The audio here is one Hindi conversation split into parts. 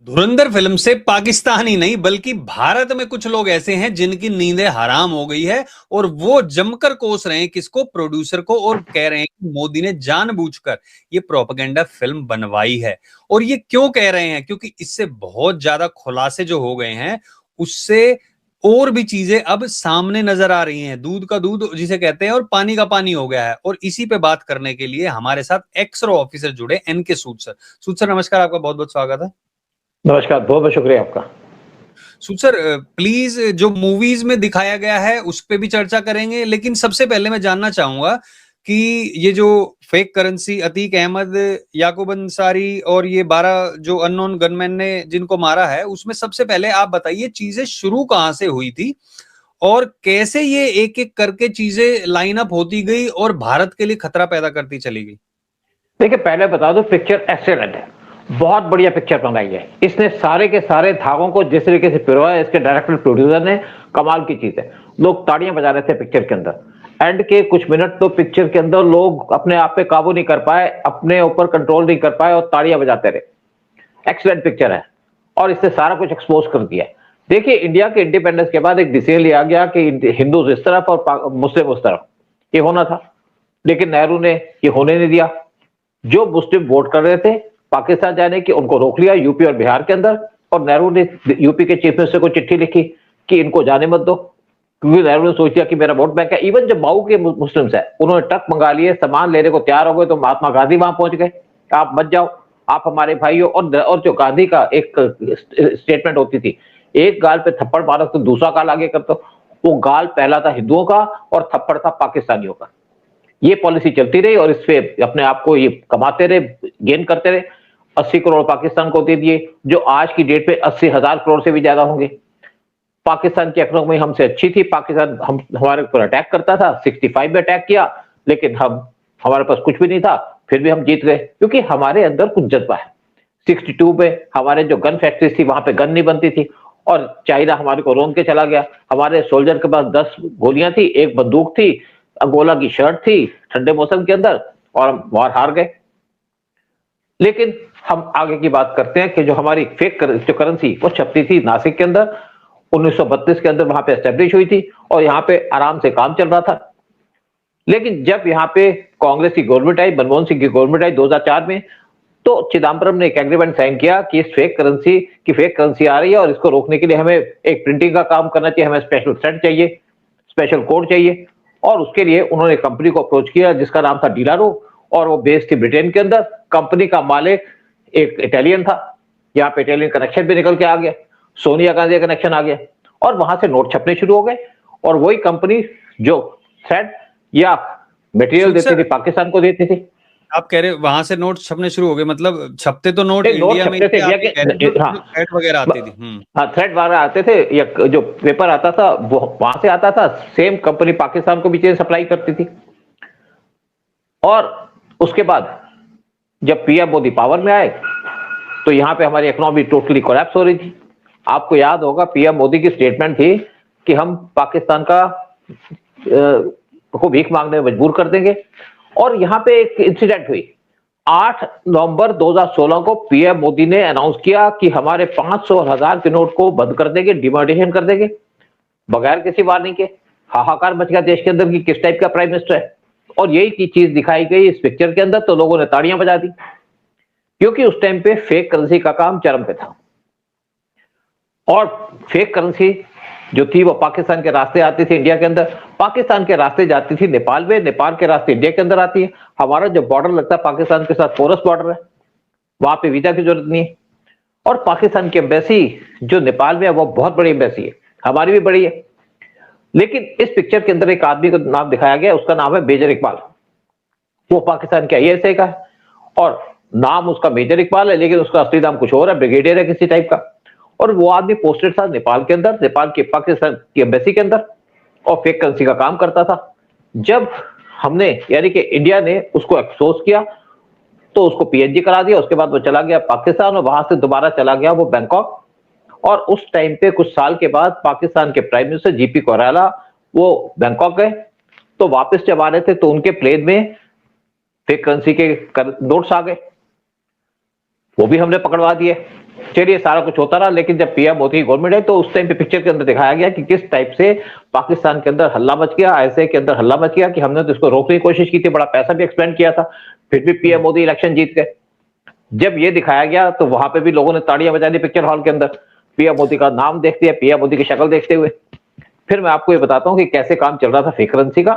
धुरंधर फिल्म से पाकिस्तान ही नहीं बल्कि भारत में कुछ लोग ऐसे हैं जिनकी नींदें हराम हो गई है और वो जमकर कोस रहे हैं किसको, प्रोड्यूसर को, और कह रहे हैं कि मोदी ने जानबूझकर ये प्रोपेगेंडा फिल्म बनवाई है। और ये क्यों कह रहे हैं? क्योंकि इससे बहुत ज्यादा खुलासे जो हो गए हैं, उससे और भी चीजें अब सामने नजर आ रही हैं। दूध का दूध जिसे कहते हैं और पानी का पानी हो गया है। और इसी पे बात करने के लिए हमारे साथ एक्स-रो ऑफिसर जुड़े, एनके सूद सर। सूद सर नमस्कार, आपका बहुत बहुत स्वागत है। नमस्कार, बहुत बहुत शुक्रिया आपका। सूद सर, प्लीज जो मूवीज में दिखाया गया है उस पे भी चर्चा करेंगे, लेकिन सबसे पहले मैं जानना चाहूंगा कि ये जो फेक करेंसी, अतीक अहमद, याकूब अंसारी और ये 12 जो अननोन गनमैन ने जिनको मारा है, उसमें सबसे पहले आप बताइए चीजें शुरू कहां से हुई थी और कैसे ये एक एक करके चीजें लाइन अप होती गई और भारत के लिए खतरा पैदा करती चली गई। देखिए, पहले बता दो, पिक्चर एक्सीलेंट है, बहुत बढ़िया पिक्चर बनाई है। इसने सारे के सारे धागों को जिस तरीके से पिरोया, इसके डायरेक्टर प्रोड्यूसर ने, कमाल की चीज है। लोग ताड़ियां बजा रहे थे पिक्चर के अंदर। एंड के कुछ मिनट तो पिक्चर के अंदर लोग अपने आप पे काबू नहीं कर पाए, अपने ऊपर कंट्रोल नहीं कर पाए और ताड़ियां बजाते रहे। एक्सीलेंट पिक्चर है और इससे सारा कुछ एक्सपोज कर दिया। देखिए, इंडिया के इंडिपेंडेंस के बाद एक डिसीजन लिया गया कि हिंदू इस तरफ और मुस्लिम उस तरफ, ये होना था, लेकिन नेहरू ने ये होने नहीं दिया। जो मुस्लिम वोट कर रहे थे पाकिस्तान जाने की, उनको रोक लिया यूपी और बिहार के अंदर। और नेहरू ने यूपी के चीफ मिनिस्टर को चिट्ठी लिखी कि इनको जाने मत दो, क्योंकि नेहरू ने सोच लिया कि मेरा वोट बैंक है। इवन जो माऊ के मुस्लिम्स है, उन्होंने ट्रक मंगा लिए, सामान लेने को तैयार हो गए, तो महात्मा गांधी वहां पहुंच गए, आप मत जाओ, आप हमारे भाई हो। और जो गांधी का एक स्टेटमेंट होती थी, एक गाल पे थप्पड़ मारो तो दूसरा गाल आगे कर दो, वो गाल पहला था हिंदुओं का और थप्पड़ था पाकिस्तानियों का। ये पॉलिसी चलती रही और इससे अपने आप को ये कमाते रहे, गेन करते रहे। 80 करोड़ पाकिस्तान को दे दिए, जो आज की डेट पे 80,000 करोड़ से भी ज्यादा होंगे। पाकिस्तान की इकोनॉमी हमसे अच्छी थी, पाकिस्तान हमारे ऊपर अटैक करता था, 65 में अटैक किया, लेकिन हमारे पास कुछ भी नहीं था, फिर भी हम जीत गए, क्योंकि हमारे अंदर कुछ जज्बा है। 62 में हमारे जो गन फैक्ट्रीज थी, वहां पे गन नहीं बनती थी और चाइना हमारे को रोन के चला गया। हमारे सोल्जर के पास 10 गोलियां थी, एक बंदूक थी, अंगोला की शर्ट थी, ठंडे मौसम के अंदर, और हम वार हार गए। लेकिन हम आगे की बात करते हैं कि जो हमारी फेक जो करेंसी वो छपती थी नासिक के अंदर, 1932 के अंदर वहां पे एस्टेब्लिश हुई थी और यहाँ पे आराम से काम चल रहा था। लेकिन जब यहाँ पे कांग्रेस की गवर्नमेंट आई, मनमोहन सिंह की गवर्नमेंट आई 2004 में, तो चिदम्बरम ने एक एग्रीमेंट साइन किया कि इस फेक करेंसी आ रही है और इसको रोकने के लिए हमें एक प्रिंटिंग का काम करना चाहिए, हमें स्पेशल थ्रेड चाहिए, स्पेशल कोड चाहिए। और उसके लिए उन्होंने कंपनी को अप्रोच किया जिसका नाम था डिलारो, और वो बेस्ड थी ब्रिटेन के अंदर। कंपनी का मालिक एक इटालियन था, यहाँ पे इटालियन कनेक्शन भी निकल के आ गया, सोनिया गांधी कनेक्शन आ गया, और वहां से नोट छपने शुरू हो गए। और वही कंपनी जो थ्रेड या मटेरियल देती थी पाकिस्तान को देती थी। आप कह रहे वहां से नोट छपने शुरू हो गए, मतलब छपते तो नोट नोट इंडिया में छपते थे, हाँ, थ्रेड वगैरह आती थी। हाँ, थ्रेड वगैरह आते थे, या जो पेपर आता था वो वहां से आता था। सेम कंपनी पाकिस्तान को भी चीजें सप्लाई करती थी। और उसके बाद जब पीएम मोदी पावर में आए तो यहाँ पे हमारी इकोनॉमी टोटली कोलैप्स हो रही थी। आपको याद होगा, पीएम मोदी की स्टेटमेंट थी कि हम पाकिस्तान को भीख मांगने में मजबूर कर देंगे। और यहाँ पे एक इंसिडेंट हुई, 8 नवंबर 2016 को पीएम मोदी ने अनाउंस किया कि हमारे 500 और 1000 के नोट को बंद कर देंगे, डिमोनेटाइजेशन कर देंगे, बगैर किसी वार्निंग के। हाहाकार मच गया देश के अंदर कि किस टाइप का प्राइम मिनिस्टर है। और यही की चीज दिखाई गई इस पिक्चर के अंदर, तो लोगों ने ताड़ियां बजा दी, क्योंकि उस टाइम पे फेक करेंसी का काम चरम पे था। और फेक करेंसी जो थी वो पाकिस्तान के रास्ते आती थी इंडिया के अंदर, पाकिस्तान के रास्ते जाती थी नेपाल में, नेपाल के रास्ते इंडिया के अंदर आती है। हमारा जो बॉर्डर लगता है पाकिस्तान के साथ, पोरस बॉर्डर है, वहां पे वीजा की जरूरत नहीं है। और पाकिस्तान की एम्बेसी जो नेपाल में है वो बहुत बड़ी एम्बेसी है, हमारी भी बड़ी है। लेकिन इस पिक्चर के अंदर एक आदमी का नाम दिखाया गया, उसका नाम है मेजर इकबाल। वो पाकिस्तान के आईएसआई का है और नाम उसका मेजर इकबाल है, लेकिन उसका असली नाम कुछ और है, ब्रिगेडियर है किसी टाइप का। और वो आदमी पोस्टेड था नेपाल के अंदर, नेपाल के पाकिस्तान की एम्बेसी के अंदर, और फेक करेंसी का काम करता था। जब हमने, यानी कि इंडिया ने उसको एक्सपोज किया, तो उसको पीएनजी करा दिया। उसके बाद वो चला गया पाकिस्तान और वहां से दोबारा चला गया वो बैंकॉक। और उस टाइम पे कुछ साल के बाद पाकिस्तान के प्राइम मिनिस्टर जीपी कोराला वो बैंकॉक गए, तो वापस जब आ रहे थे तो उनके प्लेन में फेक करेंसी के नोट्स आ गए, वो भी हमने पकड़वा दिए। चलिए सारा कुछ होता रहा, लेकिन जब पीएम मोदी की गवर्नमेंट है तो उस टाइम पे पिक्चर के अंदर दिखाया गया कि किस टाइप से पाकिस्तान के अंदर हल्ला मच गया, ऐसे के अंदर हल्ला मच गया कि हमने तो इसको रोकने की कोशिश की थी, बड़ा पैसा भी एक्सपेंड किया था, फिर भी पीएम मोदी इलेक्शन जीत गए। जब ये दिखाया गया तो वहां पे भी लोगों ने ताड़ियां बजा दी पिक्चर हॉल के अंदर, पीएम मोदी का नाम देखते हैं, पीएम मोदी की शक्ल देखते हुए। फिर मैं आपको ये बताता हूँ कि कैसे काम चल रहा था फेक करेंसी का।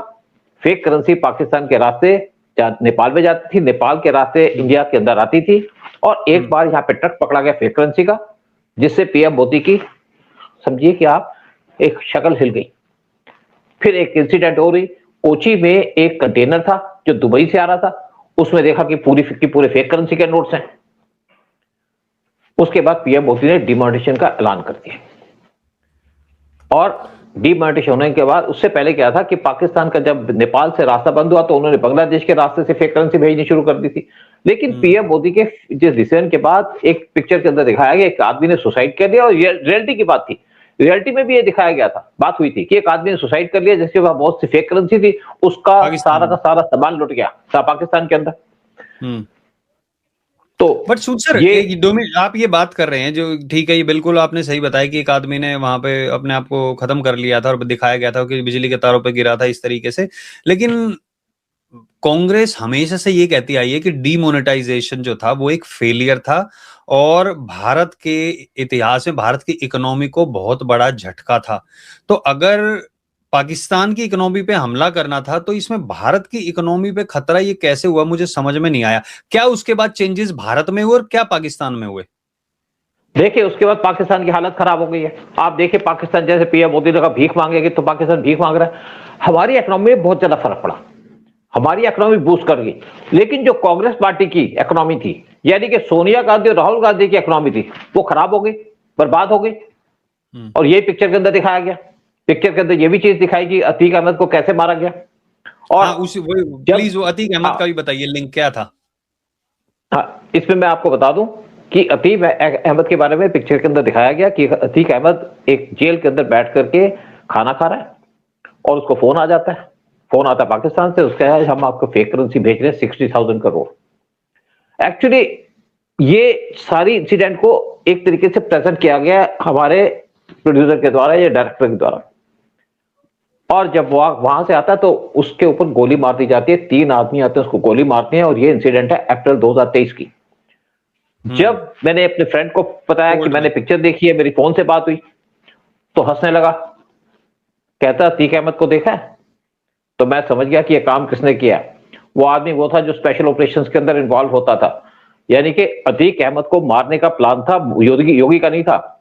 फेक करेंसी पाकिस्तान के रास्ते नेपाल में जाती थी, नेपाल के रास्ते इंडिया के अंदर आती थी, और एक बार यहाँ पे ट्रक पकड़ा गया फेक करेंसी का, जिससे पीएम मोदी की, समझिए कि आप, एक शक्ल हिल गई। फिर एक इंसिडेंट हो रही, कोची में एक कंटेनर था जो दुबई से आ रहा था, उसमें देखा कि पूरे फेक करेंसी के नोट्स हैं। उसके बाद पीएम मोदी ने डिमोनेटाइजेशन का ऐलान कर दिया, और डिमोनेटाइजेशन होने के बाद उससे पहले क्या था कि पाकिस्तान का जब नेपाल से रास्ता बंद हुआ तो उन्होंने बांग्लादेश के रास्ते से फेक करेंसी भेजनी शुरू कर दी थी। लेकिन पीएम मोदी के जिस डिसीजन के बाद एक पिक्चर के अंदर दिखाया गया एक आदमी ने सुसाइड कर लिया, और ये रियलिटी की बात थी, रियलिटी में भी ये दिखाया गया था, बात हुई थी कि एक आदमी ने सुसाइड कर लिया जिसके पास बहुत सी फेक करेंसी थी, उसका सारा का सारा सामान लुट गया था पाकिस्तान के अंदर। तो बट सूद सर, आप ये बात कर रहे हैं जो ठीक है, ये बिल्कुल आपने सही बताया कि एक आदमी ने वहां पे अपने आप को खत्म कर लिया था और दिखाया गया था कि बिजली के तारों पे गिरा था इस तरीके से। लेकिन कांग्रेस हमेशा से ये कहती आई है कि डीमोनेटाइजेशन जो था वो एक फेलियर था, और भारत के इतिहास में भारत की इकोनॉमी को बहुत बड़ा झटका था। तो अगर पाकिस्तान की इकोनॉमी पे हमला करना था तो इसमें भारत की इकोनॉमी पे खतरा ये कैसे हुआ, मुझे समझ में नहीं आया। क्या उसके बाद चेंजेस भारत में हुए और क्या पाकिस्तान में हुए? देखिए उसके बाद पाकिस्तान की हालत खराब हो गई है। आप देखिए पाकिस्तान, जैसे पीएम मोदी ने कहा भीख मांगेगी, तो पाकिस्तान भीख मांग रहा है। हमारी इकोनॉमी में बहुत ज्यादा फर्क पड़ा, हमारी इकोनॉमी बूस्ट कर गई। लेकिन जो कांग्रेस पार्टी की इकोनॉमी थी, यानी कि सोनिया गांधी और राहुल गांधी की इकोनॉमी थी, वो खराब हो गई, बर्बाद हो गई। और ये पिक्चर के अंदर दिखाया गया। पिक्चर के अंदर ये भी चीज दिखाई कि अतीक अहमद को कैसे मारा गया। और प्लीज वो अतीक अहमद का भी बताइए, लिंक क्या था? हाँ, इसमें मैं आपको बता दूं कि अतीक अहमद के बारे में पिक्चर के अंदर दिखाया गया कि अतीक अहमद एक जेल के अंदर बैठ करके खाना खा रहा है, और उसको फोन आ जाता है। फोन आता है पाकिस्तान से, उसका है हम आपको फेक करेंसी भेज रहे हैं 60,000 करोड़। एक्चुअली ये सारी इंसिडेंट को एक तरीके से प्रेजेंट किया गया हमारे प्रोड्यूसर के द्वारा या डायरेक्टर के द्वारा, और जब वो वहां से आता है तो उसके ऊपर गोली मार दी जाती है। 3 आदमी आते हैं, उसको गोली मारते हैं, और ये इंसिडेंट है अप्रैल 2023 की। जब मैंने अपने फ्रेंड को बताया कि मैंने पिक्चर देखी है, मेरी फोन से बात हुई, तो हंसने लगा, कहता अतीक अहमद को देखा है? तो मैं समझ गया कि यह काम किसने किया। वो आदमी वो था जो स्पेशल ऑपरेशंस के अंदर इन्वॉल्व होता था, यानी कि अतीक अहमद को मारने का प्लान था, योगी का नहीं था,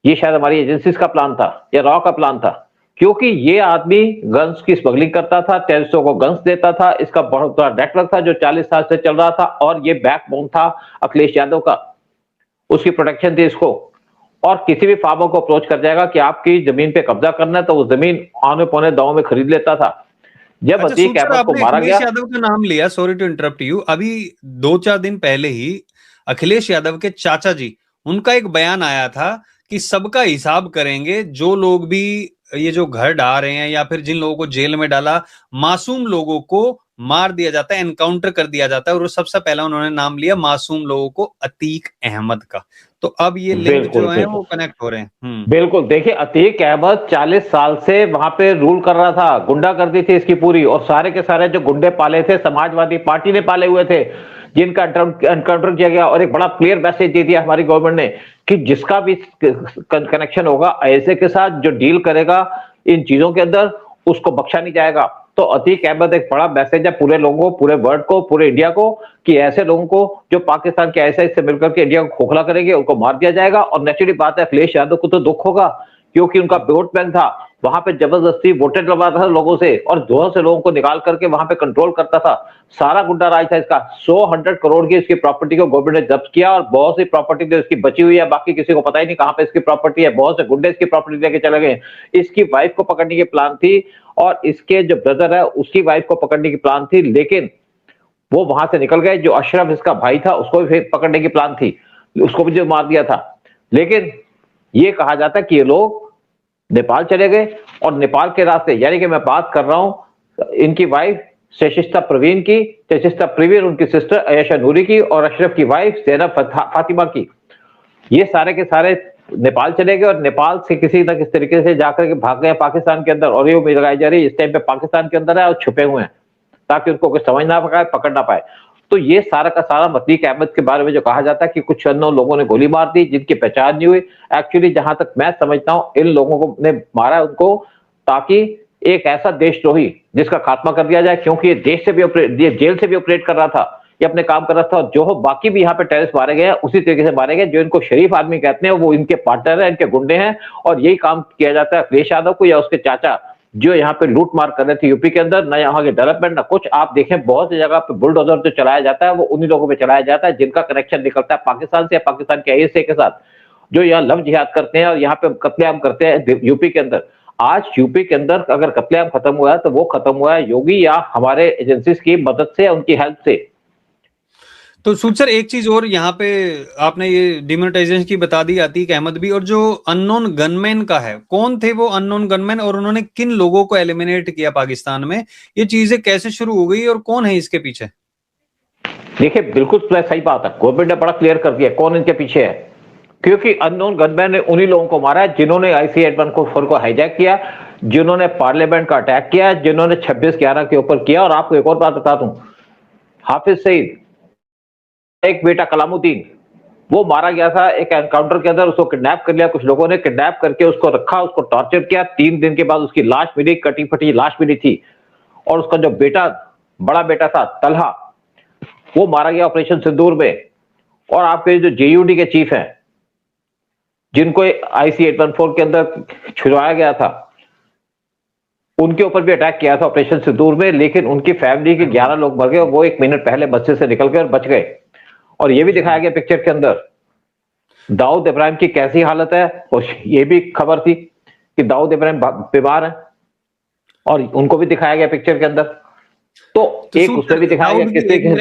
ये शायद हमारी एजेंसीज का प्लान था या रॉ का प्लान था, क्योंकि ये आदमी गन्स की स्मगलिंग करता था, टेररिस्टों को गन्स देता था। इसका बहुत बड़ा नेटवर्क था जो 40 साल से चल रहा था, और ये बैकबोन था अखिलेश यादव का, उसकी प्रोटेक्शन थी इसको। और किसी भी फार्मर को अप्रोच कर जाएगा कि आपकी जमीन पे कब्जा करना है, तो वो जमीन आने पौने दावों में खरीद लेता था। जब अतीक अहमद को मारा गया, अखिलेश यादव का नाम लिया, सॉरी टू इंटरप्ट यू, अभी 2-4 दिन पहले ही अखिलेश यादव के चाचा जी, उनका एक बयान आया था कि सबका हिसाब करेंगे, जो लोग भी ये जो घर ढा रहे हैं या फिर जिन लोगों को जेल में डाला, मासूम लोगों को मार दिया जाता है, एनकाउंटर कर दिया जाता है। और सबसे पहला उन्होंने नाम लिया मासूम लोगों को अतीक अहमद का। तो अब ये लिंक जो है वो कनेक्ट हो रहे हैं। बिल्कुल, देखिए अतीक अहमद 40 साल से वहां पे रूल कर रहा था, गुंडागर्दी थी इसकी पूरी, और सारे के सारे जो गुंडे पाले थे समाजवादी पार्टी ने पाले हुए थे, जिनका एनकाउंटर किया गया। और एक बड़ा क्लियर मैसेज दे दिया हमारी गवर्नमेंट ने कि जिसका भी कनेक्शन होगा ऐसे के साथ, जो डील करेगा इन चीजों के अंदर, उसको बख्शा नहीं जाएगा। तो अतीक अहमद एक बड़ा मैसेज है पूरे लोगों को, पूरे वर्ल्ड को, पूरे इंडिया को, कि ऐसे लोगों को जो पाकिस्तान के ऐसे से मिलकर के इंडिया को खोखला करेंगे, उनको मार दिया जाएगा। और नेचुरली बात है, अखिलेश यादव को तो दुख होगा, क्योंकि उनका वोट बैंक था, वहां पे जबरदस्ती वोटें डलवाता था लोगों से, और जोर से लोगों को निकाल करके वहां पे कंट्रोल करता था। सारा गुंडा राज था इसका। 100 करोड़ की इसकी प्रॉपर्टी को गवर्नमेंट ने जब्त किया, और बहुत सी प्रॉपर्टी तो इसकी बची हुई है, बाकी किसी को पता ही नहीं कहां पे इसकी प्रॉपर्टी है। बहुत से गुंडे इसकी प्रॉपर्टी लेके चले गए। इसकी वाइफ को पकड़ने की प्लान थी, और इसके जो ब्रदर है उसकी वाइफ को पकड़ने की प्लान थी, लेकिन वो वहां से निकल गए। जो अशरफ इसका भाई था उसको भी पकड़ने की प्लान थी, उसको भी जो मार दिया था। लेकिन ये कहा जाता है कि ये लोग नेपाल चले गए, और नेपाल के रास्ते, यानी कि मैं बात कर रहा हूं इनकी वाइफ शशिस्ता प्रवीण की, शशिस्ता प्रवीण उनकी सिस्टर अयशा नूरी की, और अशरफ की वाइफ ज़ैनब फातिमा की। ये सारे के सारे नेपाल चले गए और नेपाल से किसी न किसी तरीके से जाकर के भाग गए पाकिस्तान के अंदर, और ये उम्मीद लगाई जा रही है इस टाइम पे पाकिस्तान के अंदर है और छुपे हुए हैं ताकि उनको कोई समझ ना पाए, पकड़ ना पाए। तो ये सारा का सारा मतीक अहमद के बारे में जो कहा जाता है कि कुछ अननोन लोगों ने गोली मार दी जिनकी पहचान नहीं हुई, एक्चुअली जहां तक मैं समझता हूं इन लोगों को ने मारा उनको ताकि एक ऐसा देशद्रोही जिसका खात्मा कर दिया जाए, क्योंकि ये देश से भी ये जेल से भी ऑपरेट कर रहा था, ये अपने काम कर रहा था। जो बाकी भी यहाँ पे टेररिस्ट मारे गए उसी तरीके से मारे गए, जो इनको शरीफ आदमी कहते हैं वो इनके पार्टनर है, इनके गुंडे हैं, और यही काम किया जाता है अखिलेश यादव को या उसके चाचा जो यहाँ पे लूट मार कर रहे थे यूपी के अंदर। ना यहाँ के डेवलपमेंट ना कुछ, आप देखें बहुत सी जगह पे बुलडोजर जो चलाया जाता है वो उन्हीं लोगों पे चलाया जाता है जिनका कनेक्शन निकलता है पाकिस्तान से या पाकिस्तान के आईएसए के साथ, जो यहाँ लव जिहाद करते हैं और यहाँ पे कत्लेआम करते हैं यूपी के अंदर। आज यूपी के अंदर अगर कत्लेआम खत्म हुआ है तो वो खत्म हुआ है योगी या हमारे एजेंसीज की मदद से, उनकी हेल्प से। तो सूद सर एक चीज और यहाँ पे आपने ये डिमोनेटाइजेशन की बता दी आतीक अहमद भी, और जो अननोन गनमैन का है, कौन थे वो अननोन गनमैन और उन्होंने किन लोगों को एलिमिनेट किया पाकिस्तान में, ये चीजें कैसे शुरू हो गई और कौन है इसके पीछे? देखिए बिल्कुल सही बात है, गवर्नमेंट ने बड़ा क्लियर कर दिया कौन इनके पीछे है, क्योंकि अननोन गनमैन ने उन्हीं लोगों को मारा है जिन्होंने IC-814 को हाईजैक किया, जिन्होंने पार्लियामेंट का अटैक किया, जिन्होंने 26/11 के ऊपर किया। और आपको एक और बात बता दूं, हाफिज सईद एक बेटा कलामुद्दीन वो मारा गया था एक एनकाउंटर के अंदर, उसको किडनैप कर लिया कुछ लोगों ने, किडनैप करके उसको रखा, उसको टॉर्चर किया, 3 दिन के बाद उसकी लाश मिली, कटी फटी लाश मिली थी। और उसका जो बेटा बड़ा बेटा था तलहा वो मारा गया ऑपरेशन सिंदूर में। और आपके जो JUD के चीफ हैं जिनको IC-814 के अंदर छुड़वाया गया था उनके ऊपर भी अटैक किया था ऑपरेशन सिंदूर में, लेकिन उनकी फैमिली के 11 लोग मर गए और वो 1 मिनट पहले बच्चे से निकल गए और बच गए। और ये भी दिखाया गया पिक्चर के अंदर दाऊद इब्राहिम की कैसी हालत है, और ये भी खबर थी कि दाऊद इब्राहिम बीमार है और उनको भी दिखाया गया पिक्चर के अंदर। तो एक उसमें भी दिखाया गया किस तरीके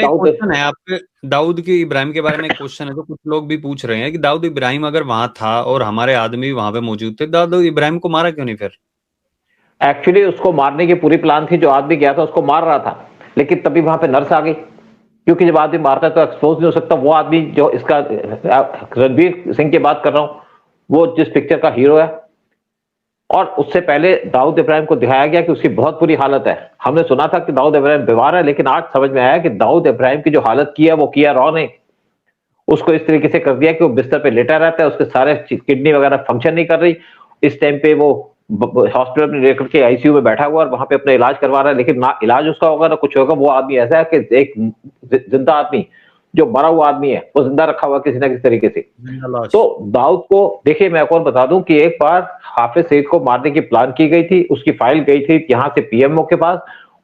से दाऊद की इब्राहिम के बारे में एक क्वेश्चन है, तो कुछ लोग भी पूछ रहे हैं कि दाऊद इब्राहिम अगर वहां था और हमारे आदमी वहां पे मौजूद थे, दाऊद इब्राहिम को मारा क्यों नहीं फिर? एक्चुअली उसको मारने की पूरी प्लान थी, जो आदमी गया था उसको मार रहा था, लेकिन तभी वहां पे नर्स आ गई, क्योंकि जब आदमी मारता है तो एक्सपोज नहीं हो सकता। वो आदमी जो इसका रणवीर सिंह की बात कर रहा हूं, वो जिस पिक्चर का हीरो है, और उससे पहले दाऊद इब्राहिम को दिखाया गया कि उसकी बहुत बुरी हालत है। हमने सुना था कि दाऊद इब्राहिम बीमार है, लेकिन आज समझ में आया कि दाऊद इब्राहिम की जो हालत की है वो किया रॉ ने, उसको इस तरीके से कर दिया कि वो बिस्तर पे लेटा रहता है, उसके सारे किडनी वगैरह फंक्शन नहीं कर रही। इस टाइम पे वो हॉस्पिटल में लेकर के ICU में बैठा हुआ और वहां पे अपना इलाज करवा रहा है, लेकिन ना इलाज उसका होगा ना कुछ होगा। वो आदमी ऐसा है कि एक जिंदा आदमी जो मरा हुआ आदमी है वो जिंदा रखा हुआ किसी ना किसी तरीके से। तो दाऊद को देखिए, मैं एक और बता दूं कि एक बार हाफिज सईद को मारने की प्लान की गई थी, उसकी फाइल गई थी यहाँ से PMO के पास,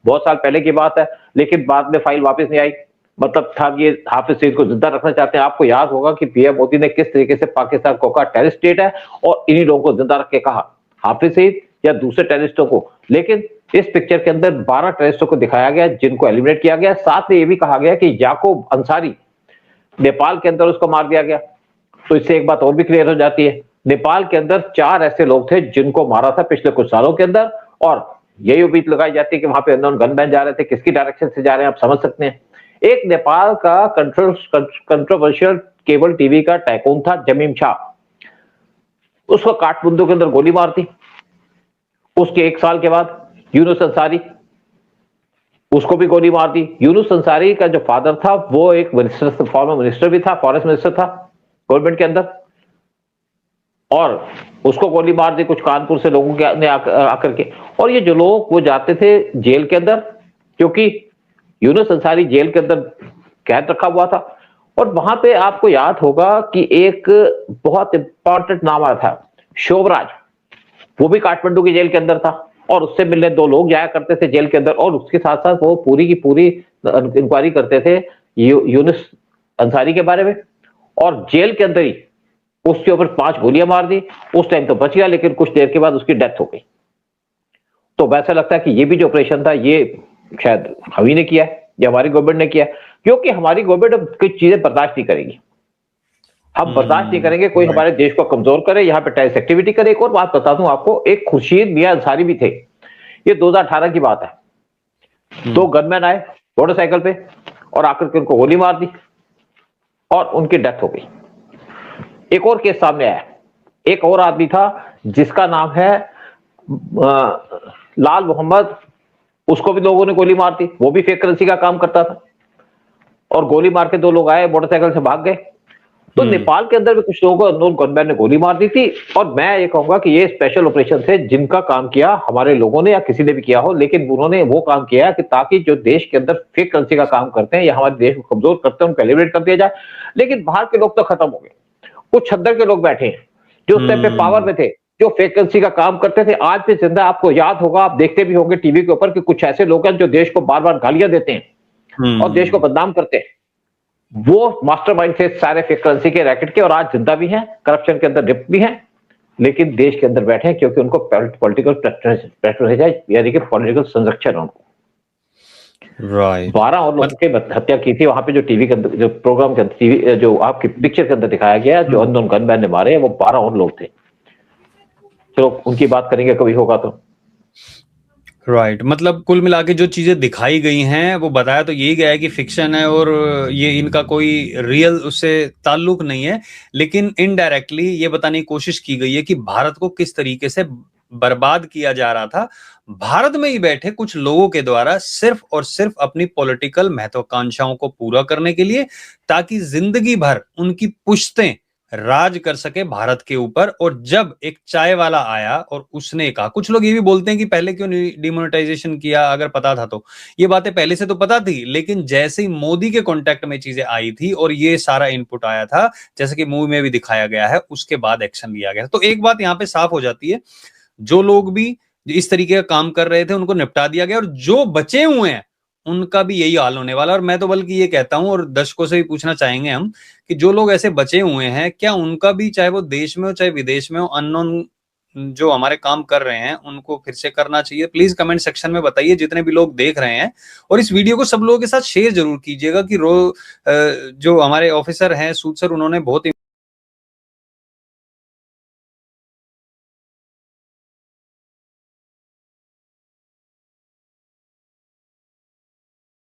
बहुत साल पहले की बात है, लेकिन बाद में फाइल वापस नहीं आई। मतलब था ये हाफिज सईद को जिंदा रखना चाहते हैं। आपको याद होगा कि PM मोदी ने किस तरीके से पाकिस्तान को कहा टेररिस्ट स्टेट है, और इन्हीं लोगों को जिंदा रख के कहा, हाफिज सईद या दूसरे टेररिस्टों को। लेकिन इस पिक्चर के अंदर 12 टेररिस्टों को दिखाया गया जिनको एलिमिनेट किया गया। साथ में ये भी कहा गया कि याकूब अंसारी नेपाल के अंदर उसको मार दिया गया। तो इससे एक बात और भी क्लियर हो जाती है, नेपाल के अंदर 4 ऐसे लोग थे जिनको मारा था पिछले कुछ सालों के अंदर, और यही उम्मीद लगाई जाती है कि वहां पे अननोन गनमैन जा रहे थे। किसकी डायरेक्शन से जा रहे हैं आप समझ सकते हैं। एक नेपाल का कंट्रोवर्शियल केबल टीवी का टाइकून था जमीम शाह, उसको काठमांडू के अंदर गोली मार दी। उसके 1 साल के बाद यूनुस अंसारी, उसको भी गोली मार दी। यूनुस अंसारी का जो फादर था वो एक मिनिस्टर, फॉर्मर मिनिस्टर भी था, फॉरेस्ट मिनिस्टर था गवर्नमेंट के अंदर, और उसको गोली मार दी कुछ कानपुर से लोगों के ने आकर के। और ये जो लोग वो जाते थे जेल के अंदर, क्योंकि यूनुस अंसारी जेल के अंदर कैद रखा हुआ था, और वहां पे आपको याद होगा कि एक बहुत इंपॉर्टेंट नाम आया था शोभराज, वो भी काठमांडू की जेल के अंदर था, और उससे मिलने 2 लोग जाया करते थे जेल के अंदर, और उसके साथ साथ वो पूरी की पूरी इंक्वायरी करते थे यूनुस अंसारी के बारे में। और जेल के अंदर ही उसके ऊपर 5 गोलियां मार दी। उस टाइम तो बच गया, लेकिन कुछ देर के बाद उसकी डेथ हो गई। तो वैसा लगता है कि ये भी जो ऑपरेशन था ये शायद हम ही ने किया है या हमारी गवर्नमेंट ने किया, क्योंकि हमारी गवर्नमेंट कुछ चीजें बर्दाश्त नहीं करेगी। हम बर्दाश्त नहीं करेंगे कोई हमारे देश को कमजोर करे, यहाँ पे टेररिस्ट एक्टिविटी करे। एक और बात बता दूं आपको, एक खुर्शीद मियां अंसारी भी थे, ये 2018 की बात है। 2 गनमैन आए मोटरसाइकिल पे और आकर के उनको गोली मार दी और उनकी डेथ हो गई। एक और केस सामने आया, एक और आदमी था जिसका नाम है लाल मोहम्मद, उसको भी लोगों ने गोली मार दी, वो भी फेक करेंसी का काम करता था, और गोली मार के 2 लोग आए, मोटरसाइकिल से भाग गए। तो नेपाल के अंदर भी कुछ लोगों को अननोन गनमैन ने गोली मार दी थी। और मैं ये कहूंगा कि ये स्पेशल ऑपरेशन थे जिनका काम किया हमारे लोगों ने या किसी ने भी किया हो, लेकिन उन्होंने वो काम किया कि ताकि जो देश के अंदर फेक करेंसी का काम करते हैं या हमारे देश को कमजोर करते हैं उनको एलिमिनेट कर दिया जाए। लेकिन बाहर के लोग तो खत्म हो गए, कुछ छद्दर के लोग बैठे हैं जो उस टाइम पे पावर में थे, जो फेक करेंसी का काम करते थे, आज भी जिंदा। आपको याद होगा, आप देखते भी होंगे टीवी के ऊपर कि कुछ ऐसे लोग हैं जो देश को बार बार गालियां देते हैं और देश को बदनाम करते हैं। वो मास्टरमाइंड थे सारे फेक करेंसी के रैकेट के, और आज जिंदा भी हैं, करप्शन के अंदर लिप्त भी हैं, लेकिन देश के अंदर बैठे हैं क्योंकि उनको पॉलिटिकल पैट्रोनेज यानी कि पॉलिटिकल संरक्षण है उनको। राइट। 12 और लोगों की हत्या की थी वहां पे, जो टीवी के अंदर, जो प्रोग्राम के अंदर, टीवी जो आपकी पिक्चर के अंदर दिखाया गया, जो अननोन गनमैन ने मारे, वो 12 और लोग थे। चलो उनकी बात करेंगे कभी होगा तो। राइट, मतलब कुल मिला के जो चीजें दिखाई गई हैं वो बताया तो यही गया है कि फिक्शन है और ये इनका कोई रियल उससे ताल्लुक नहीं है, लेकिन इनडायरेक्टली ये बताने की कोशिश की गई है कि भारत को किस तरीके से बर्बाद किया जा रहा था भारत में ही बैठे कुछ लोगों के द्वारा, सिर्फ और सिर्फ अपनी पॉलिटिकल महत्वाकांक्षाओं को पूरा करने के लिए, ताकि जिंदगी भर उनकी पुश्तें राज कर सके भारत के ऊपर। और जब एक चाय वाला आया और उसने कहा, कुछ लोग ये भी बोलते हैं कि पहले क्यों नहीं डिमोनेटाइजेशन किया, अगर पता था तो। ये बातें पहले से तो पता थी, लेकिन जैसे ही मोदी के कांटेक्ट में चीजें आई थी और ये सारा इनपुट आया था, जैसे कि मूवी में भी दिखाया गया है, उसके बाद एक्शन लिया गया। तो एक बात यहाँ पे साफ हो जाती है, जो लोग भी इस तरीके का काम कर रहे थे उनको निपटा दिया गया, और जो बचे हुए हैं उनका भी यही हाल होने वाला। और मैं तो बल्कि ये कहता हूं, और दर्शकों से भी पूछना चाहेंगे हम, कि जो लोग ऐसे बचे हुए हैं, क्या उनका भी, चाहे वो देश में हो चाहे विदेश में हो, अननोन जो हमारे काम कर रहे हैं उनको फिर से करना चाहिए? प्लीज कमेंट सेक्शन में बताइए, जितने भी लोग देख रहे हैं। और इस वीडियो को सब लोगों के साथ शेयर जरूर कीजिएगा कि जो हमारे ऑफिसर हैं सूद सर, उन्होंने बहुत